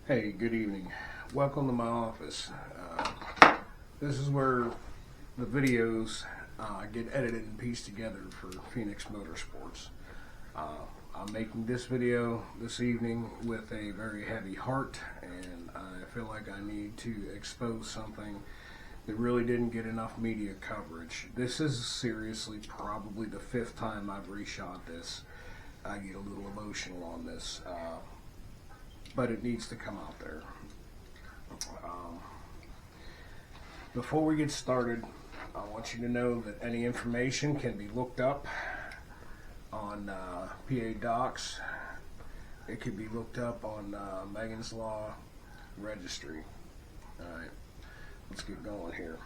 Hey, good evening. Welcome to my office. This is where the videos get edited and pieced together for Phoenix Motorsports. I'm making this video this evening with a very heavy heart, and I feel like I need to expose something that really didn't get enough media coverage. This is seriously probably the 5th time I've reshot this. I get a little emotional on this. But it needs to come out there. Before we get started, I want you to know that any information can be looked up on PA Docs. It could be looked up on Megan's Law Registry. Alright, let's get going here.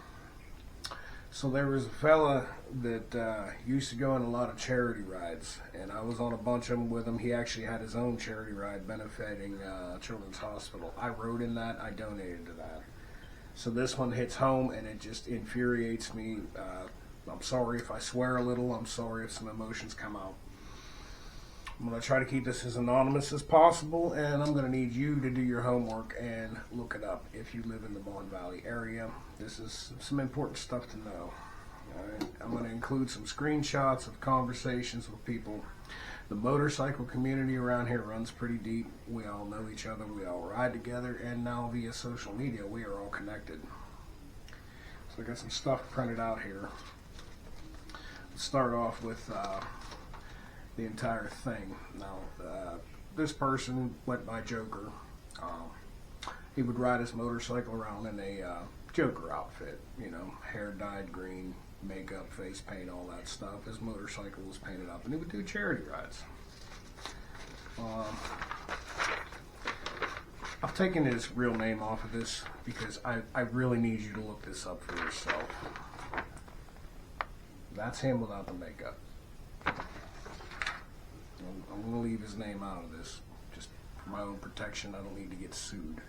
So there was a fella that used to go on a lot of charity rides, and I was on a bunch of them with him. He actually had his own charity ride benefiting Children's Hospital. I rode in that. I donated to that. So this one hits home, and it just infuriates me. I'm sorry if I swear a little. I'm sorry if some emotions come out. I'm going to try to keep this as anonymous as possible, and I'm going to need you to do your homework and look it up if you live in the Mon Valley area. This is some important stuff to know. Alright, I'm going to include some screenshots of conversations with people. The motorcycle community around here runs pretty deep. We all know each other. We all ride together, and now via social media we are all connected. So I got some stuff printed out here. Let's start off with the entire thing. Now, this person went by Joker. He would ride his motorcycle around in a Joker outfit, you know, hair dyed green, makeup, face paint, all that stuff. His motorcycle was painted up, and he would do charity rides. I've taken his real name off of this because I really need you to look this up for yourself. That's him without the makeup. I'm going to leave his name out of this, just for my own protection. I don't need to get sued.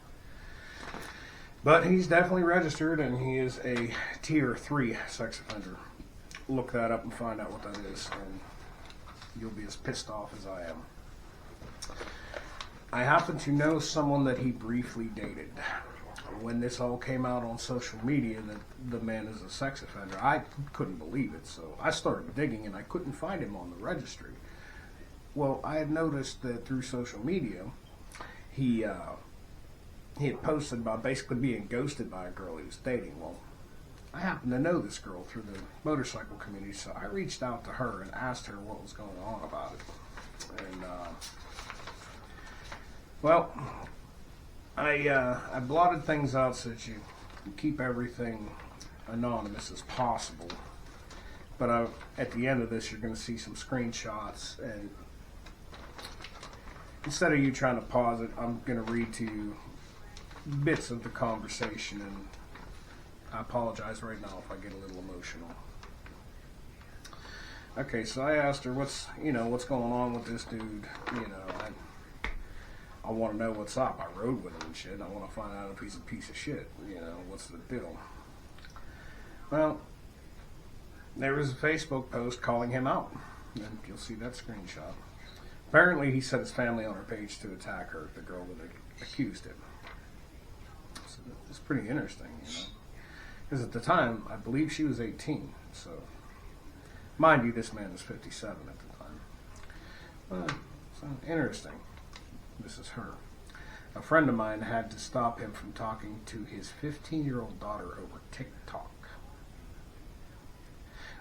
But he's definitely registered, and he is a Tier 3 sex offender. Look that up and find out what that is, and you'll be as pissed off as I am. I happen to know someone that he briefly dated. When this all came out on social media that the man is a sex offender, I couldn't believe it, so I started digging, and I couldn't find him on the registry. Well, I had noticed that through social media, he had posted about basically being ghosted by a girl he was dating. Well, I happen to know this girl through the motorcycle community, so I reached out to her and asked her what was going on about it. And, well, I blotted things out so that you keep everything anonymous as possible. But at the end of this, you're going to see some screenshots, and instead of you trying to pause it, I'm going to read to you bits of the conversation, and I apologize right now if I get a little emotional. Okay, so I asked her what's going on with this dude. I want to know what's up. I rode with him and shit. I want to find out if he's a piece of shit. What's the deal? Well, there was a Facebook post calling him out, and you'll see that screenshot. Apparently, he set his family on her page to attack her, the girl that accused him. So it's pretty interesting, because at the time, I believe she was 18. So, mind you, this man was 57 at the time. So interesting. This is her. A friend of mine had to stop him from talking to his 15-year-old daughter over TikTok.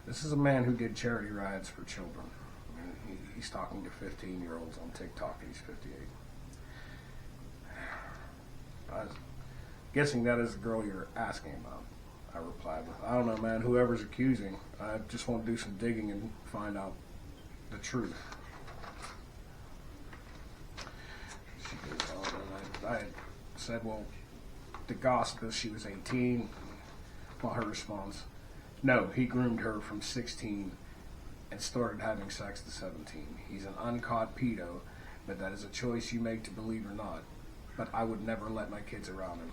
This is a man who did charity rides for children. He's talking to 15-year-olds on TikTok, and he's 58. I was guessing that is the girl you're asking about. I replied with, I don't know, man, whoever's accusing, I just want to do some digging and find out the truth. She goes on, and I had said, well, the gossip is she was 18. Well, her response, no, he groomed her from 16 and started having sex to 17. He's an uncaught pedo, but that is a choice you make to believe or not. But I would never let my kids around him.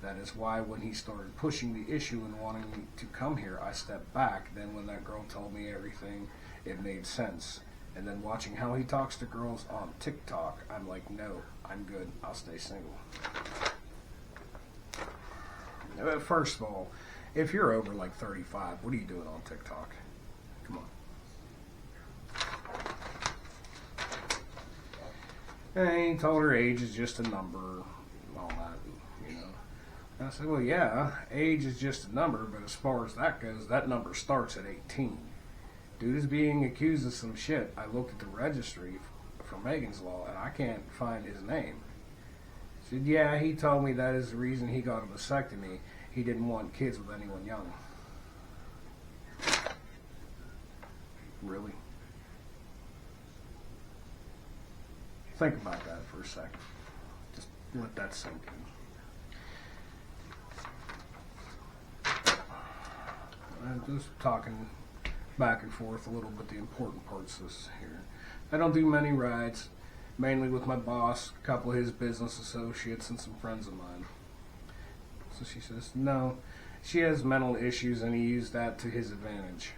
That is why when he started pushing the issue and wanting me to come here, I stepped back. Then when that girl told me everything, it made sense. And then watching how he talks to girls on TikTok, I'm like, no, I'm good. I'll stay single. First of all, if you're over like 35, what are you doing on TikTok? Come on. And he told her age is just a number and all that, you know. And I said, well, yeah, age is just a number, but as far as that goes, that number starts at 18. Dude is being accused of some shit. I looked at the registry for Megan's Law, and I can't find his name. He said, yeah, he told me that is the reason he got a vasectomy. He didn't want kids with anyone young. Really? Think about that for a second. Just let that sink in. I'm just talking back and forth a little, but the important parts is here. I don't do many rides, mainly with my boss, a couple of his business associates, and some friends of mine. So she says, no, she has mental issues, and he used that to his advantage.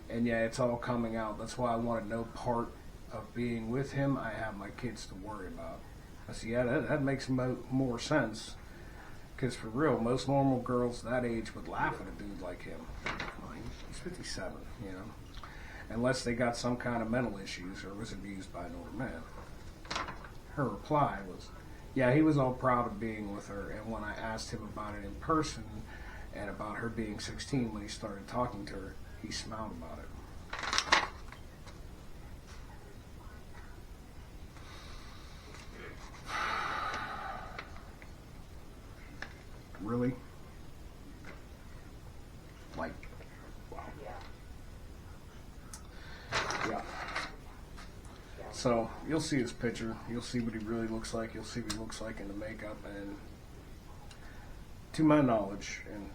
And yeah, it's all coming out. That's why I wanted no part of being with him. I have my kids to worry about. I said, yeah, that makes more sense. Because for real, most normal girls that age would laugh at a dude like him. He's 57, you know. Unless they got some kind of mental issues or was abused by an older man. Her reply was, yeah, he was all proud of being with her, and when I asked him about it in person and about her being 16 when he started talking to her, he smiled about it. Really? Like, wow. Yeah. So, you'll see his picture. You'll see what he really looks like. You'll see what he looks like in the makeup. And to my knowledge, and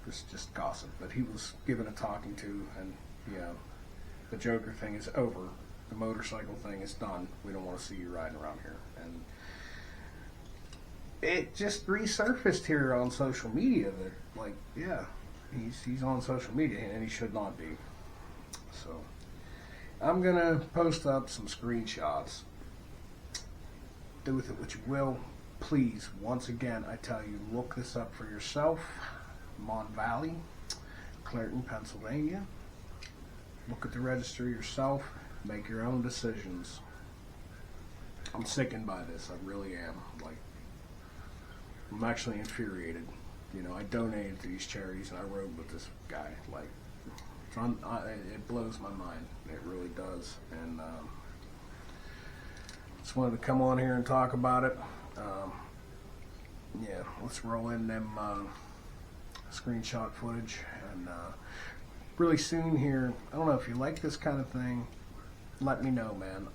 this is just gossip, but he was given a talking to, and yeah, the Joker thing is over. The motorcycle thing is done. We don't want to see you riding around here. And it just resurfaced here on social media that, like, yeah, he's on social media, and he should not be. So I'm gonna post up some screenshots. Do with it what you will. Please, once again, I tell you, look this up for yourself. Mon Valley, Clairton, Pennsylvania. Look at the registry yourself. Make your own decisions. I'm sickened by this. I really am. Like, I'm actually infuriated. You know, I donated to these charities and I rode with this guy. Like, it blows my mind. It really does. And just wanted to come on here and talk about it. Yeah, let's roll in them screenshot footage. And really soon here, I don't know if you like this kind of thing, let me know, man.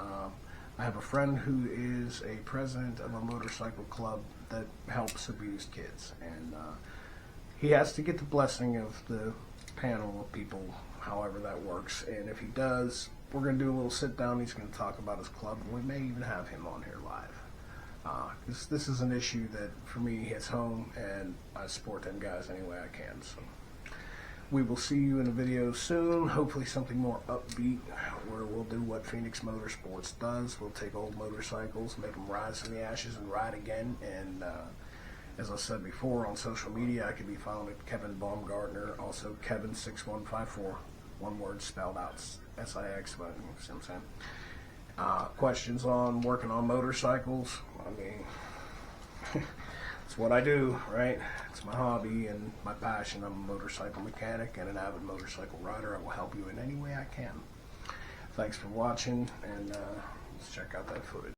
I have a friend who is a president of a motorcycle club that helps abused kids, and he has to get the blessing of the panel of people, however that works. And if he does, we're going to do a little sit down. He's going to talk about his club, and we may even have him on here live. This is an issue that for me hits home, and I support them guys any way I can. So we will see you in a video soon, hopefully something more upbeat, where we'll do what Phoenix Motorsports does. We'll take old motorcycles, make them rise from the ashes and ride again. And as I said before, on social media I can be found at Kevin Baumgartner, also Kevin6154, one word spelled out, S-I-X, but you see what I'm saying. Questions on working on motorcycles? I mean, it's what I do, right? It's my hobby and my passion. I'm a motorcycle mechanic and an avid motorcycle rider. I will help you in any way I can. Thanks for watching, and let's check out that footage.